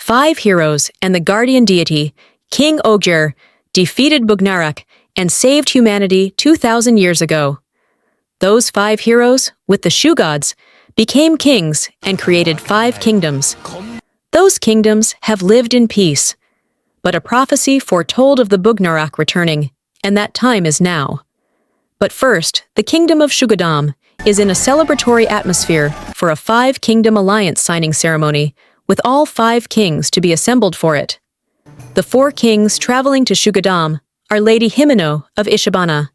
5 heroes and the guardian deity, King-Ohger, defeated Boonboomger and saved humanity 2,000 years ago. Those 5 heroes, with the shoe gods, became kings and created 5 kingdoms. Those kingdoms have lived in peace, but a prophecy foretold of the Boonboomger returning, and that time is now. But first, the kingdom of Shugadam is in a celebratory atmosphere for a 5-kingdom alliance signing ceremony, with all 5 kings to be assembled for it. The 4 kings traveling to Shugadam are Lady Himeno of Ishibana,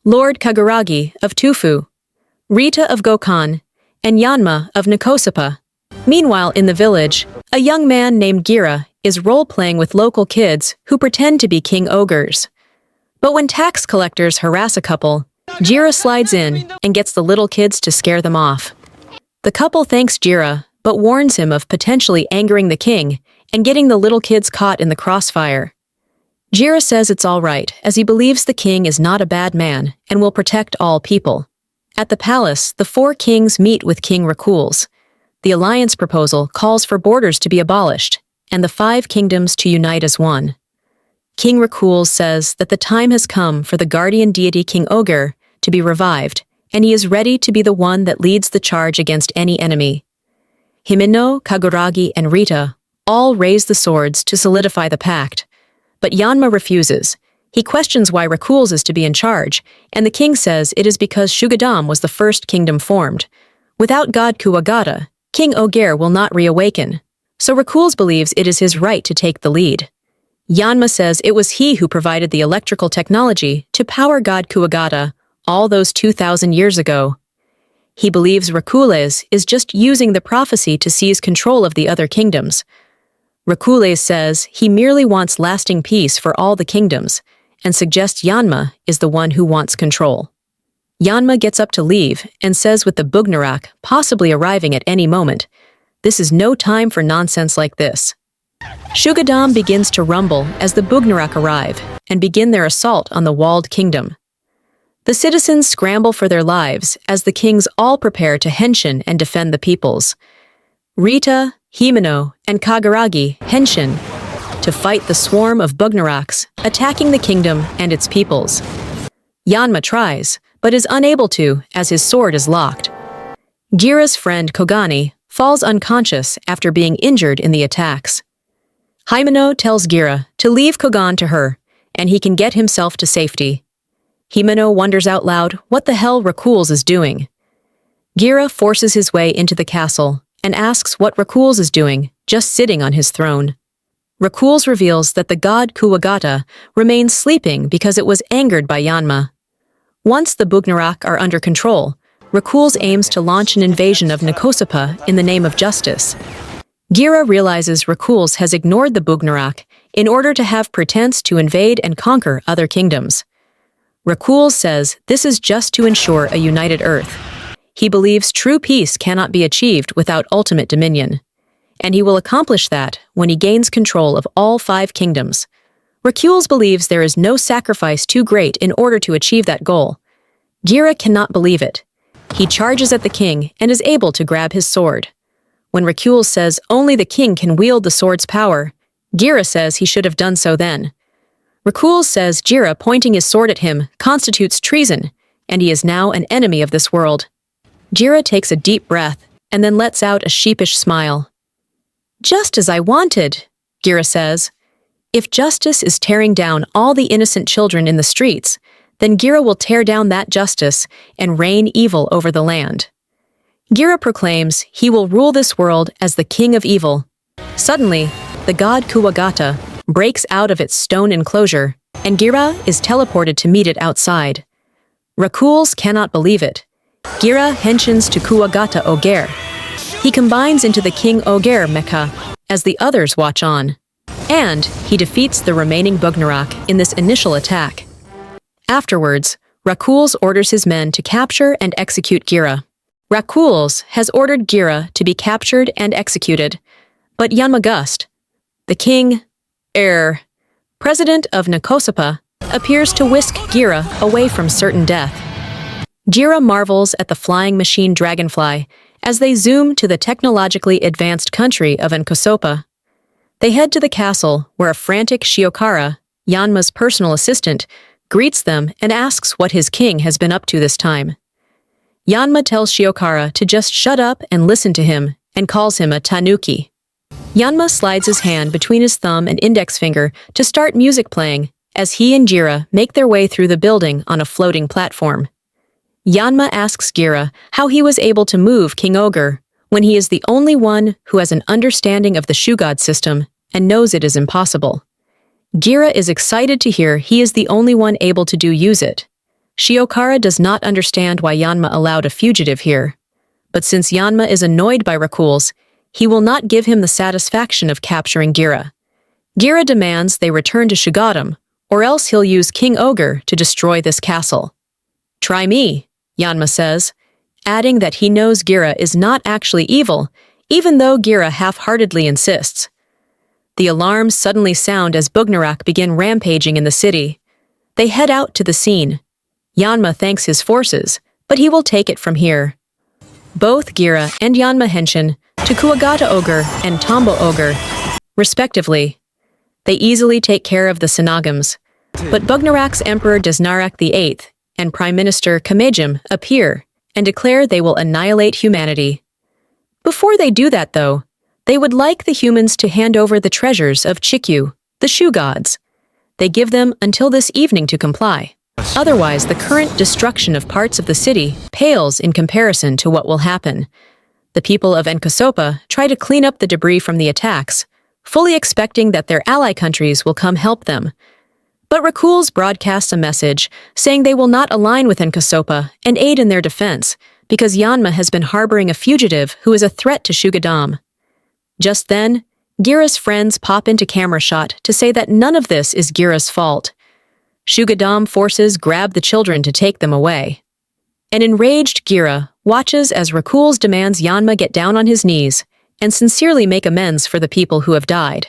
Lord Kaguragi of Tufu, Rita of Gokhan, and Yanma of Nikosapa. Meanwhile, in the village, a young man named Gira is role-playing with local kids who pretend to be King-Ohgers. But when tax collectors harass a couple, Gira slides in and gets the little kids to scare them off. The couple thanks Gira, but warns him of potentially angering the king and getting the little kids caught in the crossfire. Gira says it's all right, as he believes the king is not a bad man and will protect all people. At the palace, the 4 kings meet with King Rakuls. The alliance proposal calls for borders to be abolished and the 5 kingdoms to unite as one. King Rakuls says that the time has come for the guardian deity King-Ohger to be revived, and he is ready to be the one that leads the charge against any enemy. Himeno, Kaguragi, and Rita all raise the swords to solidify the pact, but Yanma refuses. He questions why Rakuls is to be in charge, and the king says it is because Shugadam was the first kingdom formed. Without God Kuwagata, King-Ohger will not reawaken, so Rakuls believes it is his right to take the lead. Yanma says it was he who provided the electrical technology to power God Kuwagata all those 2,000 years ago. He believes Rakules is just using the prophecy to seize control of the other kingdoms. Rakules says he merely wants lasting peace for all the kingdoms, and suggests Yanma is the one who wants control. Yanma gets up to leave and says with the Boonboomger possibly arriving at any moment, this is no time for nonsense like this. Shugadam begins to rumble as the Boonboomger arrive and begin their assault on the walled kingdom. The citizens scramble for their lives as the kings all prepare to henshin and defend the peoples. Rita, Himeno, and Kaguragi henshin to fight the swarm of Boonboomgers attacking the kingdom and its peoples. Yanma tries, but is unable to as his sword is locked. Gira's friend Kogani falls unconscious after being injured in the attacks. Himeno tells Gira to leave Kogan to her, and he can get himself to safety. Himeno wonders out loud what the hell Rakuls is doing. Gira forces his way into the castle and asks what Rakuls is doing, just sitting on his throne. Rakuls reveals that the god Kuwagata remains sleeping because it was angered by Yanma. Once the Boonboomger are under control, Rakuls aims to launch an invasion of Nikosapa in the name of justice. Gira realizes Rakuls has ignored the Boonboomger in order to have pretense to invade and conquer other kingdoms. Rakuls says this is just to ensure a united Earth. He believes true peace cannot be achieved without ultimate dominion, and he will accomplish that when he gains control of all 5 kingdoms. Rakuls believes there is no sacrifice too great in order to achieve that goal. Gira cannot believe it. He charges at the king and is able to grab his sword. When Rakuls says only the king can wield the sword's power, Gira says he should have done so then. Rakuls says Gira pointing his sword at him constitutes treason, and he is now an enemy of this world. Gira takes a deep breath and then lets out a sheepish smile. Just as I wanted, Gira says. If justice is tearing down all the innocent children in the streets, then Gira will tear down that justice and rain evil over the land. Gira proclaims he will rule this world as the king of evil. Suddenly, the god Kuwagata breaks out of its stone enclosure, and Gira is teleported to meet it outside. Rakuls cannot believe it. Gira henshins to Kuwagata Ohger. He combines into the King-Ohger mecha as the others watch on, and he defeats the remaining Boonboomger in this initial attack. Afterwards, Rakuls orders his men to capture and execute Gira. Rakuls has ordered Gira to be captured and executed, but Yanma, the king, president of Nikosapa, appears to whisk Gira away from certain death. Gira marvels at the flying machine dragonfly as they zoom to the technologically advanced country of Nikosapa. They head to the castle, where a frantic Shiokara, Yanma's personal assistant, greets them and asks what his king has been up to this time. Yanma tells Shiokara to just shut up and listen to him, and calls him a tanuki. Yanma slides his hand between his thumb and index finger to start music playing, as he and Gira make their way through the building on a floating platform. Yanma asks Gira how he was able to move King-Ohger, when he is the only one who has an understanding of the Shugod system and knows it is impossible. Gira is excited to hear he is the only one able to use it. Shiokara does not understand why Yanma allowed a fugitive here. But since Yanma is annoyed by Rakuls, he will not give him the satisfaction of capturing Gira. Gira demands they return to Shugodam, or else he'll use King-Ohger to destroy this castle. "Try me," Yanma says, adding that he knows Gira is not actually evil, even though Gira half-heartedly insists. The alarms suddenly sound as Boonboomger begin rampaging in the city. They head out to the scene. Yanma thanks his forces, but he will take it from here. Both Gira and Yanma henshin to Kuwagata-Ohger and Tombo-Ohger, respectively. They easily take care of the Sanagams, but Boonboomger's Emperor Desnarak VIII and Prime Minister Kamejim appear and declare they will annihilate humanity. Before they do that, though, they would like the humans to hand over the treasures of Chikyu, the Shoe Gods. They give them until this evening to comply. Otherwise, the current destruction of parts of the city pales in comparison to what will happen. The people of Enkosopa try to clean up the debris from the attacks, fully expecting that their ally countries will come help them. But Rakuls broadcasts a message saying they will not align with Enkosopa and aid in their defense because Yanma has been harboring a fugitive who is a threat to Shugodam. Just then, Gira's friends pop into camera shot to say that none of this is Gira's fault. Shugodam forces grab the children to take them away. An enraged Gira watches as Rakuls demands Yanma get down on his knees and sincerely make amends for the people who have died.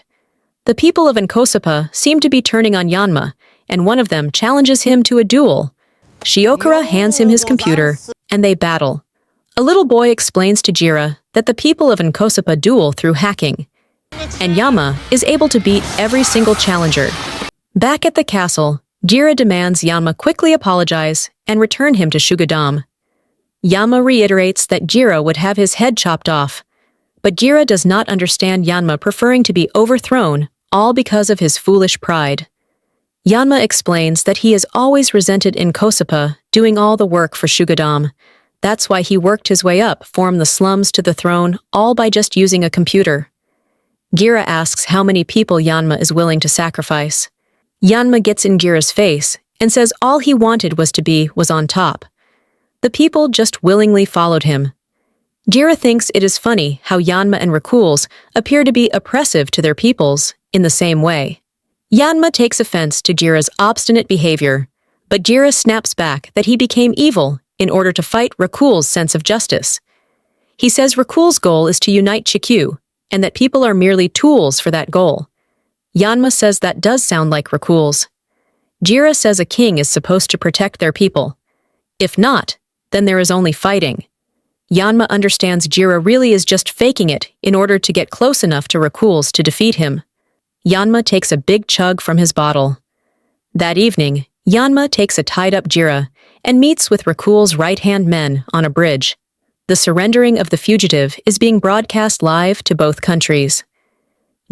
The people of Enkosopa seem to be turning on Yanma, and one of them challenges him to a duel. Shiokara hands him his computer, and they battle. A little boy explains to Gira that the people of Enkosopa duel through hacking, and Yanma is able to beat every single challenger. Back at the castle, Gira demands Yanma quickly apologize and return him to Shugodam. Yanma reiterates that Gira would have his head chopped off, but Gira does not understand Yanma preferring to be overthrown, all because of his foolish pride. Yanma explains that he has always resented Enkosopa doing all the work for Shugodam. That's why he worked his way up from the slums to the throne, all by just using a computer. Gira asks how many people Yanma is willing to sacrifice. Yanma gets in Gira's face and says all he wanted was on top. The people just willingly followed him. Gira thinks it is funny how Yanma and Rakuls appear to be oppressive to their peoples in the same way. Yanma takes offense to Gira's obstinate behavior, but Gira snaps back that he became evil in order to fight Rakul's sense of justice. He says Rakul's goal is to unite Chikyu, and that people are merely tools for that goal. Yanma says that does sound like Rakul's. Gira says a king is supposed to protect their people. If not, then there is only fighting. Yanma understands Gira really is just faking it in order to get close enough to Rakuls to defeat him. Yanma takes a big chug from his bottle. That evening, Yanma takes a tied-up Gira and meets with Rakul's right-hand men on a bridge. The surrendering of the fugitive is being broadcast live to both countries.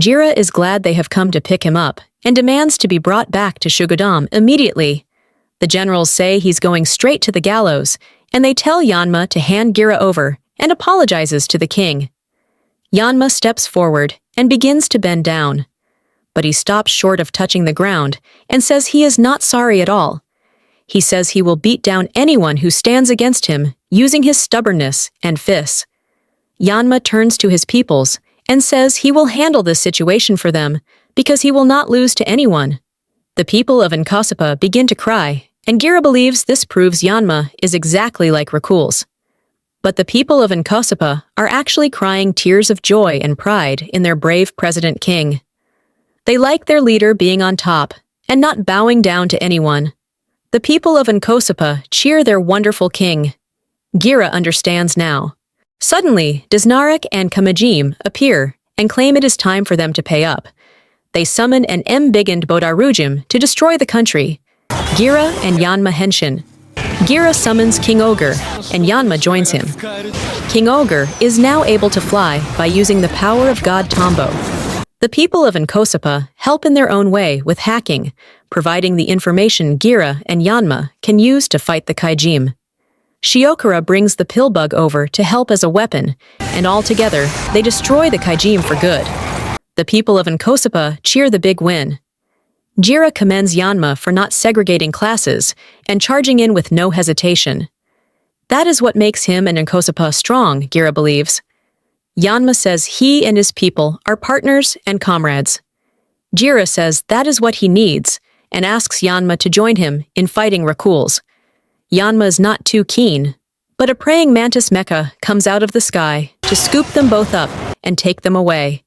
Gira is glad they have come to pick him up and demands to be brought back to Shugodam immediately. The generals say he's going straight to the gallows, and they tell Yanma to hand Gira over and apologizes to the king. Yanma steps forward and begins to bend down, but he stops short of touching the ground and says he is not sorry at all. He says he will beat down anyone who stands against him using his stubbornness and fists. Yanma turns to his peoples and says he will handle this situation for them because he will not lose to anyone. The people of Enkosopa begin to cry, and Gira believes this proves Yanma is exactly like Rakuls. But the people of Enkosopa are actually crying tears of joy and pride in their brave President King. They like their leader being on top and not bowing down to anyone. The people of Enkosopa cheer their wonderful king. Gira understands now. Suddenly, Desnarak and Kamejim appear and claim it is time for them to pay up. They summon an embiggened Bodarujim to destroy the country. Gira and Yanma henshin. Gira summons King-Ohger, and Yanma joins him. King-Ohger is now able to fly by using the power of God Tombo. The people of Nkosapa help in their own way with hacking, providing the information Gira and Yanma can use to fight the Kaijim. Shiokara brings the pillbug over to help as a weapon, and all together, they destroy the Kaijim for good. The people of Nkosapa cheer the big win. Gira commends Yanma for not segregating classes and charging in with no hesitation. That is what makes him and Nkosapa strong, Gira believes. Yanma says he and his people are partners and comrades. Gira says that is what he needs and asks Yanma to join him in fighting Rakuls. Yanma is not too keen, but a praying mantis mecha comes out of the sky to scoop them both up and take them away.